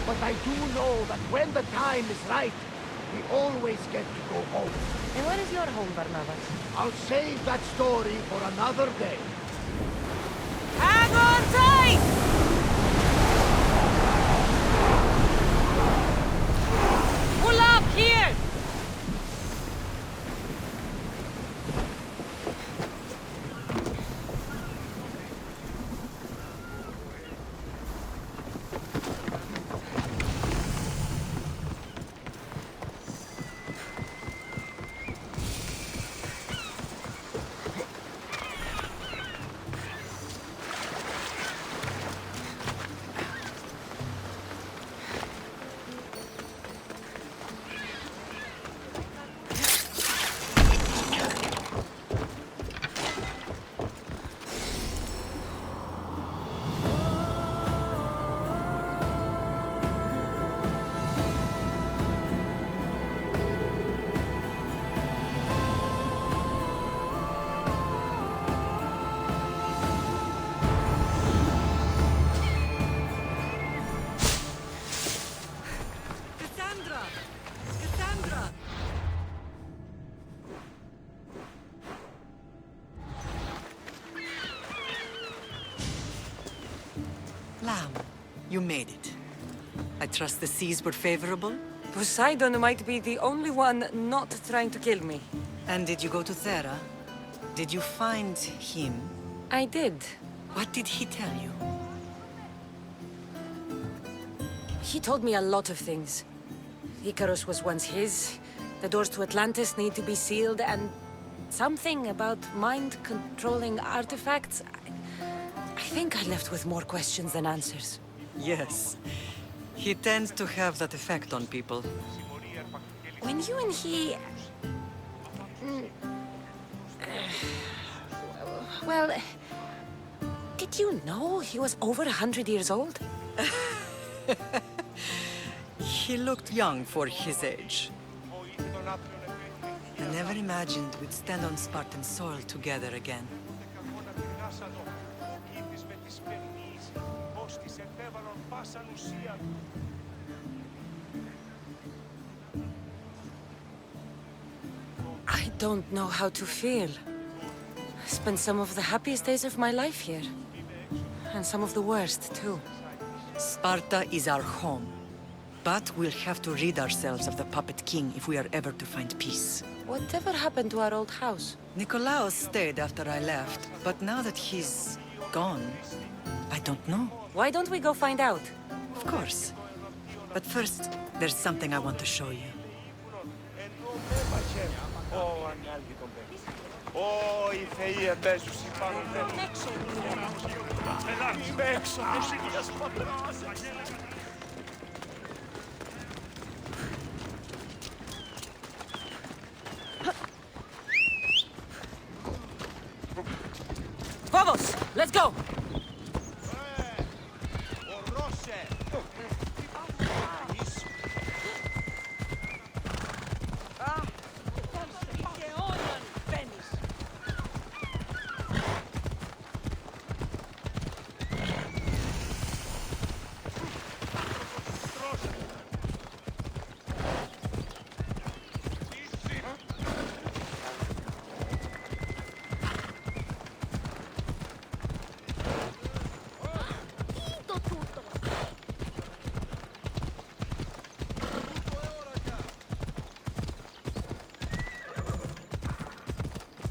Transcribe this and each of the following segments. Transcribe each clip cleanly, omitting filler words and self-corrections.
But I do know that when the time is right, we always get to go home. And where is your home, Barnabas? I'll save that story for another day. Hang on tight! Pull up here! Lamb, you made it. I trust the seas were favorable? Poseidon might be the only one not trying to kill me. And did you go to Thera? Did you find him? I did. What did he tell you? He told me a lot of things. Icarus was once his. The doors to Atlantis need to be sealed, and something about mind-controlling artifacts. I think I left with more questions than answers. Yes. He tends to have that effect on people. When you and he... Well... Did you know he was over 100 years old? He looked young for his age. I never imagined we'd stand on Spartan soil together again. I don't know how to feel. I spent some of the happiest days of my life here. And some of the worst, too. Sparta is our home. But we'll have to rid ourselves of the Puppet King if we are ever to find peace. Whatever happened to our old house? Nikolaos stayed after I left, but now that he's gone, I don't know. Why don't we go find out? Of course. But first, there's something I want to show you. Vamos! Let's go!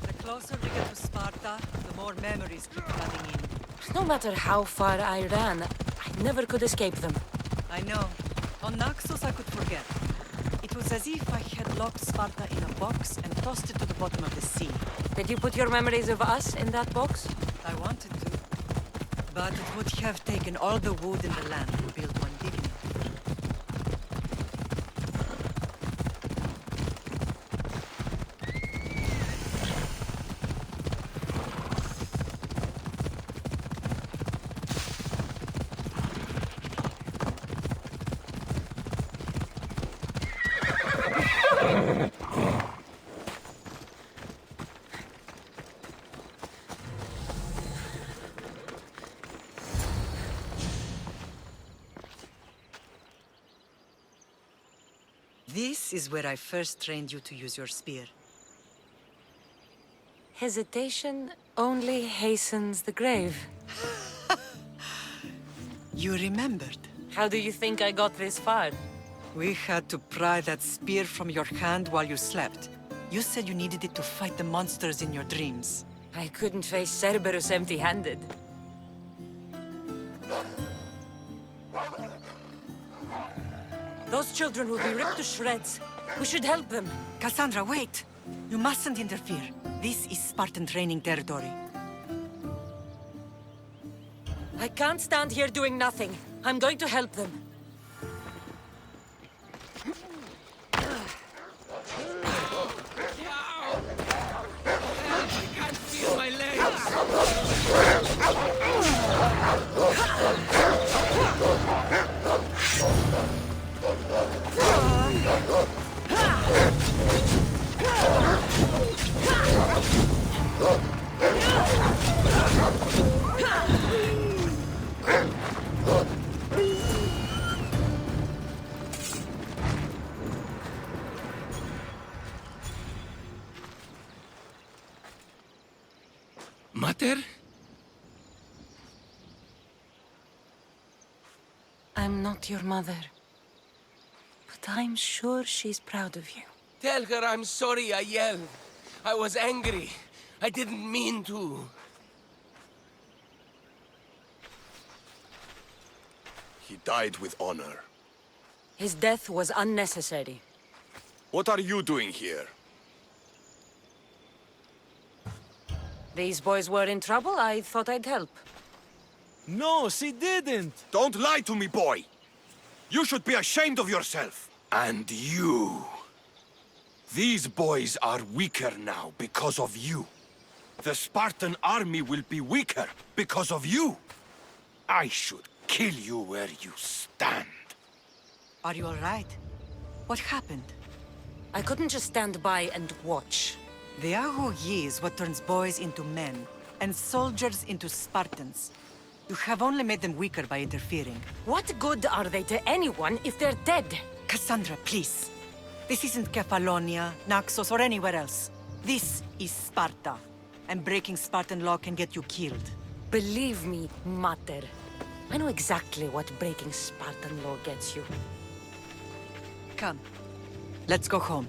The closer we get to Sparta, the more memories keep coming in. No matter how far I ran, I never could escape them. I know. On Naxos I could forget. It was as if I had locked Sparta in a box and tossed it to the bottom of the sea. Did you put your memories of us in that box? I wanted to. But it would have taken all the wood in the land to build one big enough. This is where I first trained you to use your spear. Hesitation only hastens the grave. You remembered. How do you think I got this far? We had to pry that spear from your hand while you slept. You said you needed it to fight the monsters in your dreams. I couldn't face Cerberus empty-handed. Those children will be ripped to shreds. We should help them. Cassandra, wait! You mustn't interfere. This is Spartan training territory. I can't stand here doing nothing. I'm going to help them. I can't feel my legs! Mater? I'm not your mother. But I'm sure she's proud of you. Tell her I'm sorry I yelled. I was angry. I didn't mean to. He died with honor. His death was unnecessary. What are you doing here? These boys were in trouble. I thought I'd help. No, she didn't! Don't lie to me, boy! You should be ashamed of yourself. And you. These boys are weaker now because of you. The Spartan army will be weaker because of you. I should kill you where you stand. Are you all right? What happened? I couldn't just stand by and watch. The Aho Yi is what turns boys into men, and soldiers into Spartans. You have only made them weaker by interfering. What good are they to anyone if they're dead? Cassandra, please. This isn't Kefalonia, Naxos, or anywhere else. This is Sparta, and breaking Spartan law can get you killed. Believe me, Mater. I know exactly what breaking Spartan law gets you. Come, let's go home.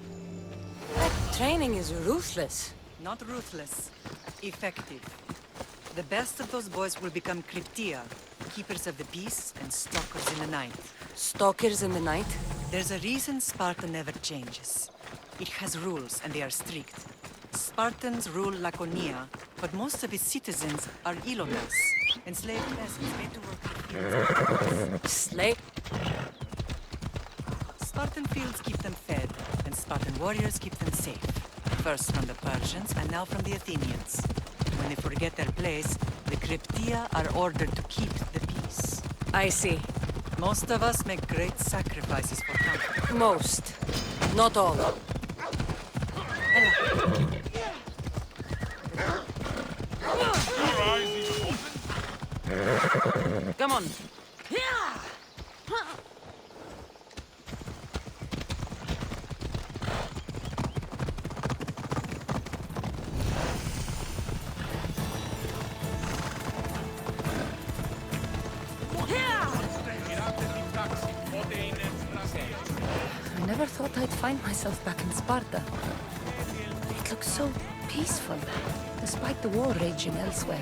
Training is ruthless. Not ruthless, effective. The best of those boys will become Cryptia, keepers of the peace and stalkers in the night. Stalkers in the night? There's a reason Sparta never changes. It has rules, and they are strict. Spartans rule Lakonia, but most of its citizens are Ilonas, enslaved peasants made to work in the fields. Slave? Spartan fields keep them fed, and Spartan warriors keep them safe. First from the Persians, and now from the Athenians. When they forget their place, the Cryptia are ordered to keep the peace. I see. Most of us make great sacrifices for comfort. Most. Not all. Come on. I never thought I'd find myself back in Sparta. It looks so peaceful, despite the war raging elsewhere.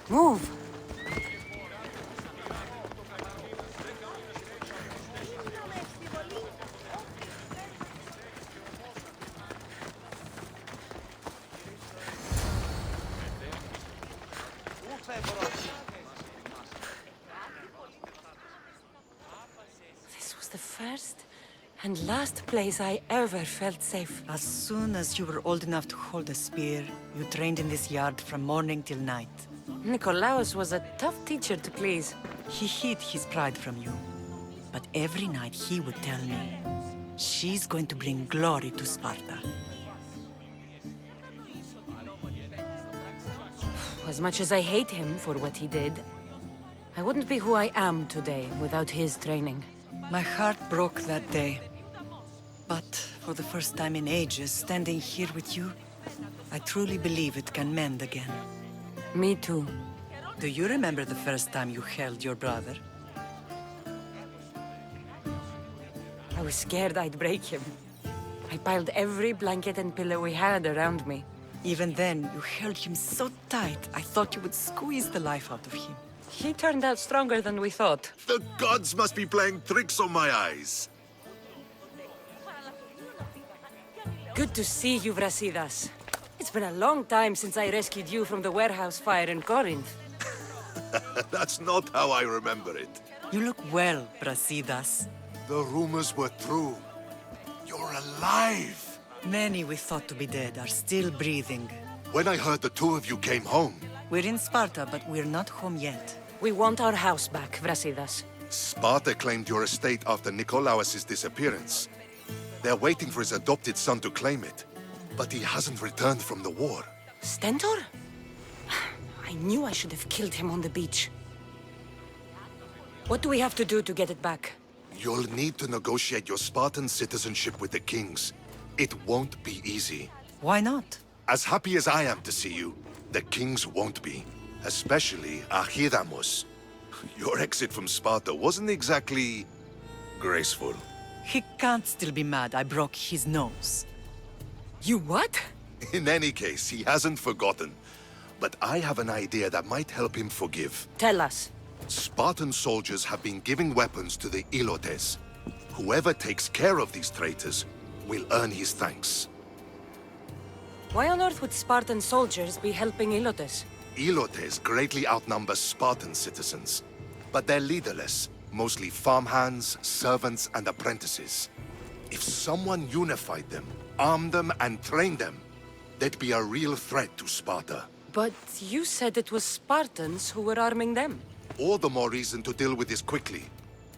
Move! This was the first And last place I ever felt safe. As soon as you were old enough to hold a spear, you trained in this yard from morning till night. Nikolaos was a tough teacher to please. He hid his pride from you. But every night he would tell me, she's going to bring glory to Sparta. As much as I hate him for what he did, I wouldn't be who I am today without his training. My heart broke that day. But for the first time in ages, standing here with you, I truly believe it can mend again. Me too. Do you remember the first time you held your brother? I was scared I'd break him. I piled every blanket and pillow we had around me. Even then, you held him so tight, I thought you would squeeze the life out of him. He turned out stronger than we thought. The gods must be playing tricks on my eyes. Good to see you, Brasidas. It's been a long time since I rescued you from the warehouse fire in Corinth. That's not how I remember it. You look well, Brasidas. The rumors were true. You're alive! Many we thought to be dead are still breathing. When I heard the two of you came home, We're in Sparta, but we're not home yet. We want our house back, Brasidas. Sparta claimed your estate after Nikolaos' disappearance. They're waiting for his adopted son to claim it. But he hasn't returned from the war. Stentor? I knew I should have killed him on the beach. What do we have to do to get it back? You'll need to negotiate your Spartan citizenship with the kings. It won't be easy. Why not? As happy as I am to see you, the kings won't be. Especially Archidamos. Your exit from Sparta wasn't exactly graceful. He can't still be mad I broke his nose. You what? In any case, he hasn't forgotten. But I have an idea that might help him forgive. Tell us. Spartan soldiers have been giving weapons to the Ilotes. Whoever takes care of these traitors will earn his thanks. Why on earth would Spartan soldiers be helping Ilotes? Ilotes greatly outnumber Spartan citizens, but they're leaderless, mostly farmhands, servants, and apprentices. If someone unified them, armed them, and trained them, they'd be a real threat to Sparta. But you said it was Spartans who were arming them. All the more reason to deal with this quickly.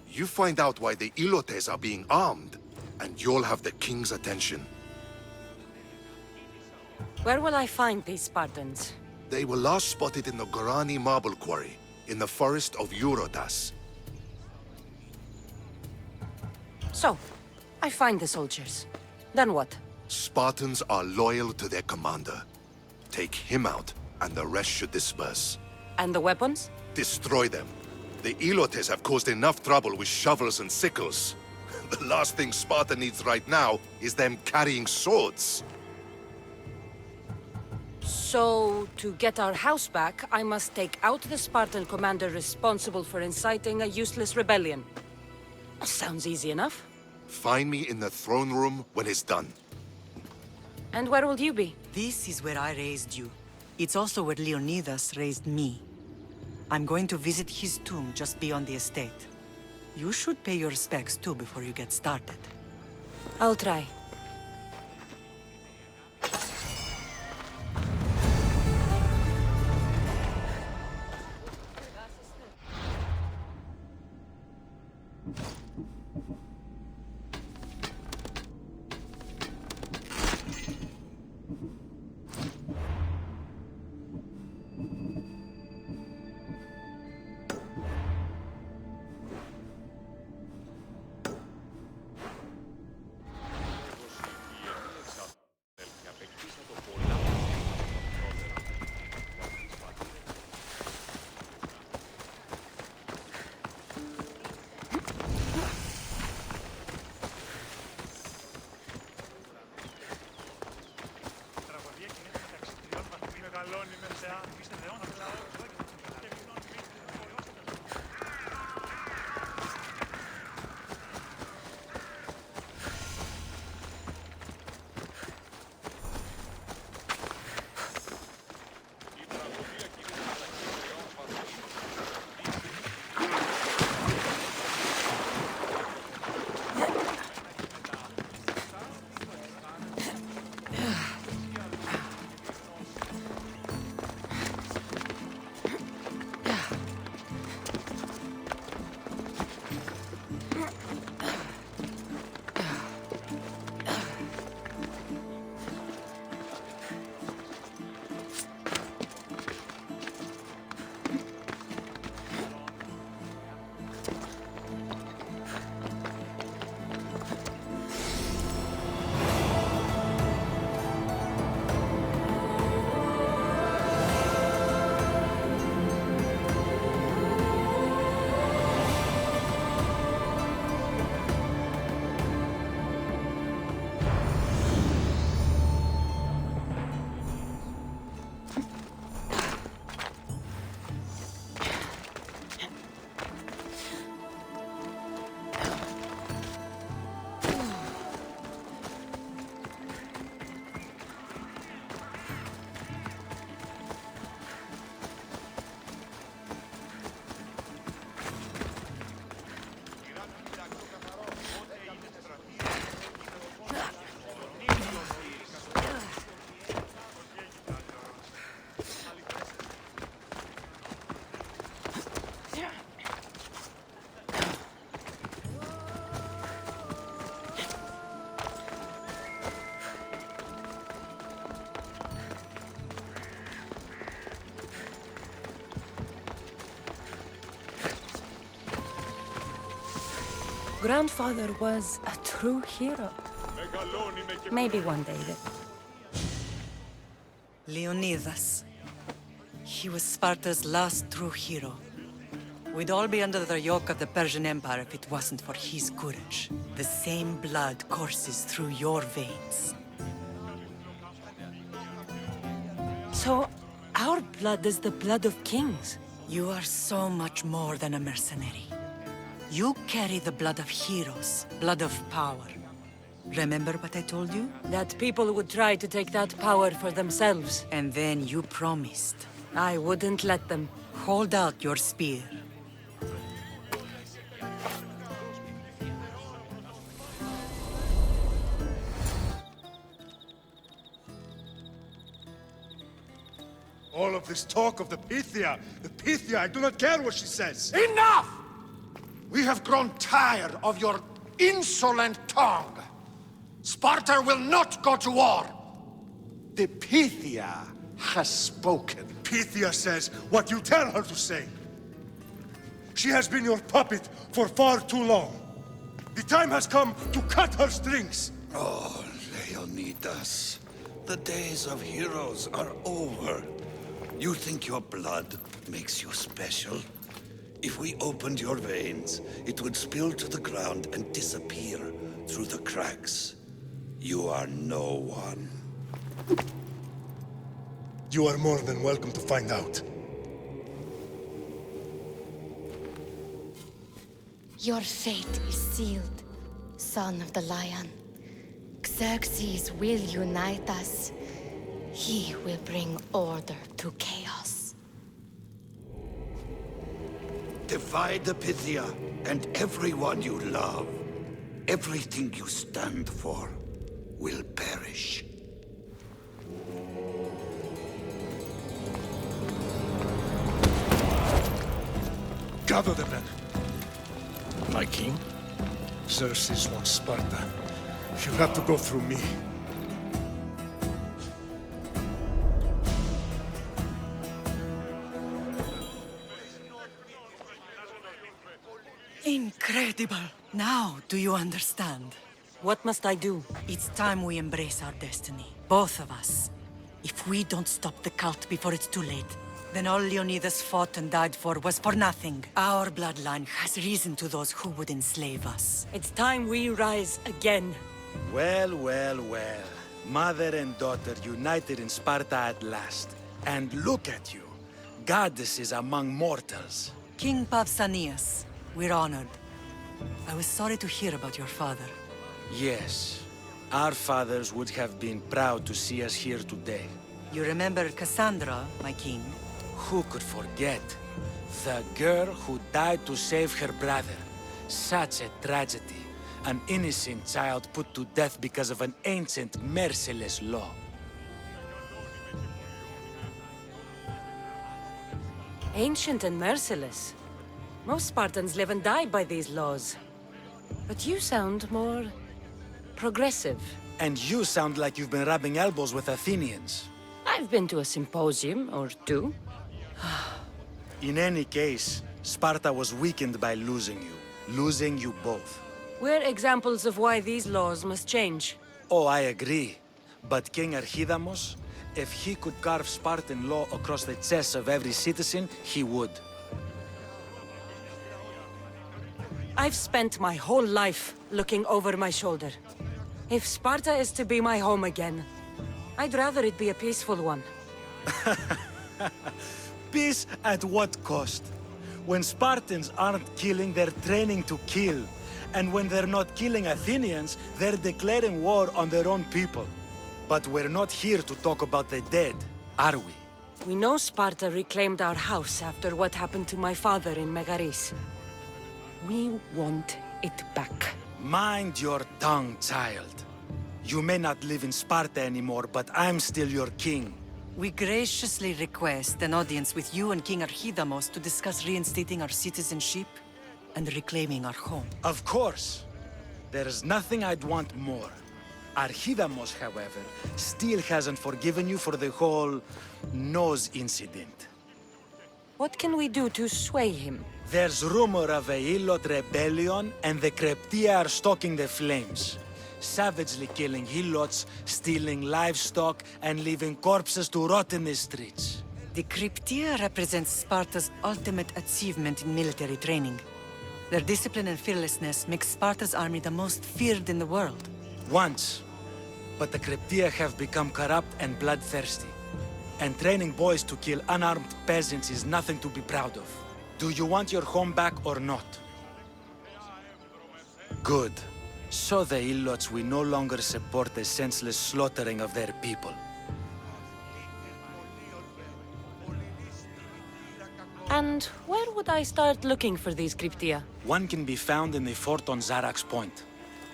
You find out why the Ilotes are being armed, and you'll have the king's attention. Where will I find these Spartans? They were last spotted in the Gorani marble quarry, in the forest of Eurotas. So, I find the soldiers. Then what? Spartans are loyal to their commander. Take him out, and the rest should disperse. And the weapons? Destroy them. The Ilotes have caused enough trouble with shovels and sickles. The last thing Sparta needs right now is them carrying swords. So, to get our house back, I must take out the Spartan commander responsible for inciting a useless rebellion. Sounds easy enough. Find me in the throne room when it's done. And where will you be? This is where I raised you. It's also where Leonidas raised me. I'm going to visit his tomb just beyond the estate. You should pay your respects too before you get started. I'll try. Grandfather was a true hero. Maybe one day that... Leonidas. He was Sparta's last true hero. We'd all be under the yoke of the Persian Empire if it wasn't for his courage. The same blood courses through your veins. So, our blood is the blood of kings. You are so much more than a mercenary. You carry the blood of heroes, blood of power. Remember what I told you? That people would try to take that power for themselves. And then you promised. I wouldn't let them. Hold out your spear. All of this talk of the Pythia, I do not care what she says. Enough! We have grown tired of your insolent tongue. Sparta will not go to war. The Pythia has spoken. Pythia says what you tell her to say. She has been your puppet for far too long. The time has come to cut her strings. Oh, Leonidas. The days of heroes are over. You think your blood makes you special? If we opened your veins, it would spill to the ground and disappear through the cracks. You are no one. You are more than welcome to find out. Your fate is sealed, son of the Lion. Xerxes will unite us. He will bring order to chaos. Divide the Pythia and everyone you love. Everything you stand for will perish. Gather the men. My king? Xerxes wants Sparta. She'll have to go through me. Incredible! Now, do you understand? What must I do? It's time we embrace our destiny. Both of us. If we don't stop the cult before it's too late, then all Leonidas fought and died for was for nothing. Our bloodline has reason to those who would enslave us. It's time we rise again. Well, well, well. Mother and daughter united in Sparta at last. And look at you. Goddesses among mortals. King Pausanias, we're honored. I was sorry to hear about your father. Yes. Our fathers would have been proud to see us here today. You remember Cassandra, my king? Who could forget? The girl who died to save her brother. Such a tragedy. An innocent child put to death because of an ancient, merciless law. Ancient and merciless. Most Spartans live and die by these laws. But you sound more... progressive. And you sound like you've been rubbing elbows with Athenians. I've been to a symposium or two. In any case, Sparta was weakened by losing you. Losing you both. We're examples of why these laws must change. Oh, I agree. But King Archidamos, if he could carve Spartan law across the chests of every citizen, he would. I've spent my whole life looking over my shoulder. If Sparta is to be my home again, I'd rather it be a peaceful one. Peace at what cost? When Spartans aren't killing, they're training to kill. And when they're not killing Athenians, they're declaring war on their own people. But we're not here to talk about the dead, are we? We know Sparta reclaimed our house after what happened to my father in Megaris. We want it back. Mind your tongue, child. You may not live in Sparta anymore, but I'm still your king. We graciously request an audience with you and King Archidamos to discuss reinstating our citizenship and reclaiming our home. Of course. There's nothing I'd want more. Archidamos, however, still hasn't forgiven you for the whole nose incident. What can we do to sway him? There's rumor of a Hilot rebellion, and the Kreptia are stalking the flames. Savagely killing Hilots, stealing livestock, and leaving corpses to rot in the streets. The Cryptia represents Sparta's ultimate achievement in military training. Their discipline and fearlessness make Sparta's army the most feared in the world. Once. But the Kreptia have become corrupt and bloodthirsty. And training boys to kill unarmed peasants is nothing to be proud of. Do you want your home back or not? Good. So the Ilots will no longer support the senseless slaughtering of their people. And where would I start looking for these Cryptia? One can be found in the fort on Zarak's Point.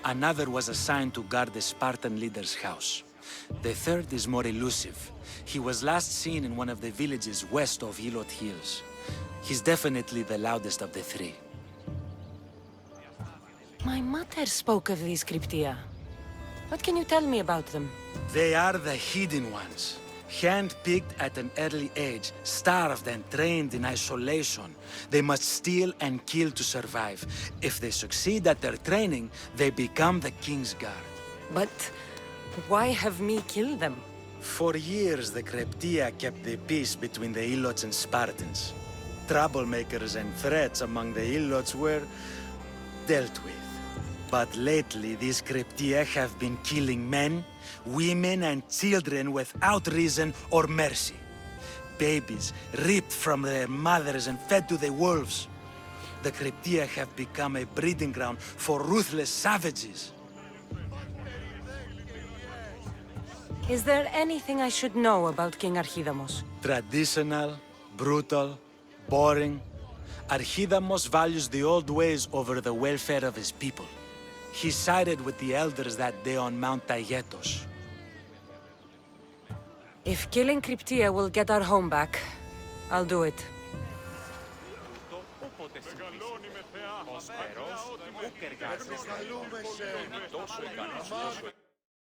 Another was assigned to guard the Spartan leader's house. The third is more elusive. He was last seen in one of the villages west of Hilot Hills. He's definitely the loudest of the three. My mother spoke of these Cryptia. What can you tell me about them? They are the hidden ones. Hand-picked at an early age, starved and trained in isolation. They must steal and kill to survive. If they succeed at their training, they become the King's Guard. But why have me kill them? For years, the Kreptia kept the peace between the Ilots and Spartans. Troublemakers and threats among the Ilots were dealt with. But lately, these Kreptia have been killing men, women, and children without reason or mercy. Babies ripped from their mothers and fed to the wolves. The Kreptia have become a breeding ground for ruthless savages. Is there anything I should know about King Archidamos? Traditional, brutal, boring. Archidamos values the old ways over the welfare of his people. He sided with the elders that day on Mount Taygetos. If killing Cryptia will get our home back, I'll do it. Μεγαλώνει με θεά.